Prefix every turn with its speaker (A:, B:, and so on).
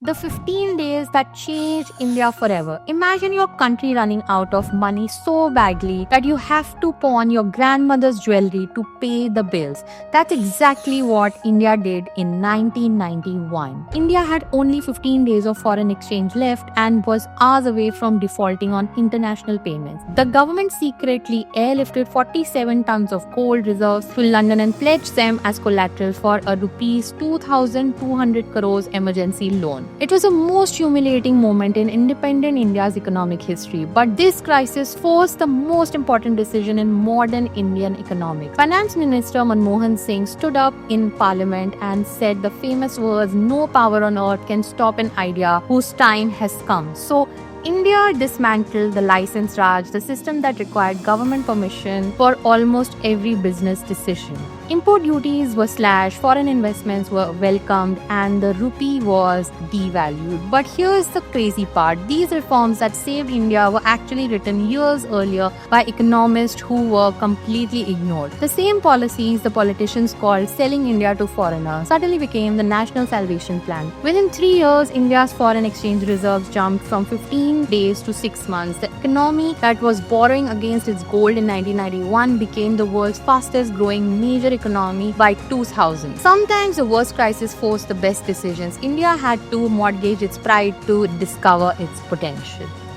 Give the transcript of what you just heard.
A: The 15 days that changed India forever. Imagine your country running out of money so badly that you have to pawn your grandmother's jewelry to pay the bills. That's exactly what India did in 1991. India had only 15 days of foreign exchange left and was hours away from defaulting on international payments. The government secretly airlifted 47 tons of gold reserves to London and pledged them as collateral for a rupees 2,200 crores emergency loan. It was the most humiliating moment in independent India's economic history, but this crisis forced the most important decision in modern Indian economics. Finance Minister Manmohan Singh stood up in parliament and said the famous words, "No power on earth can stop an idea whose time has come." So, India dismantled the license Raj, the system that required government permission for almost every business decision. Import duties were slashed, foreign investments were welcomed, and the rupee was devalued. But here's the crazy part. These reforms that saved India were actually written years earlier by economists who were completely ignored. The same policies the politicians called selling India to foreigners suddenly became the National Salvation Plan. Within 3 years, India's foreign exchange reserves jumped from 15 days to 6 months. The economy that was borrowing against its gold in 1991 became the world's fastest growing major economy by 2000. Sometimes the worst crisis forced the best decisions. India had to mortgage its pride to discover its potential.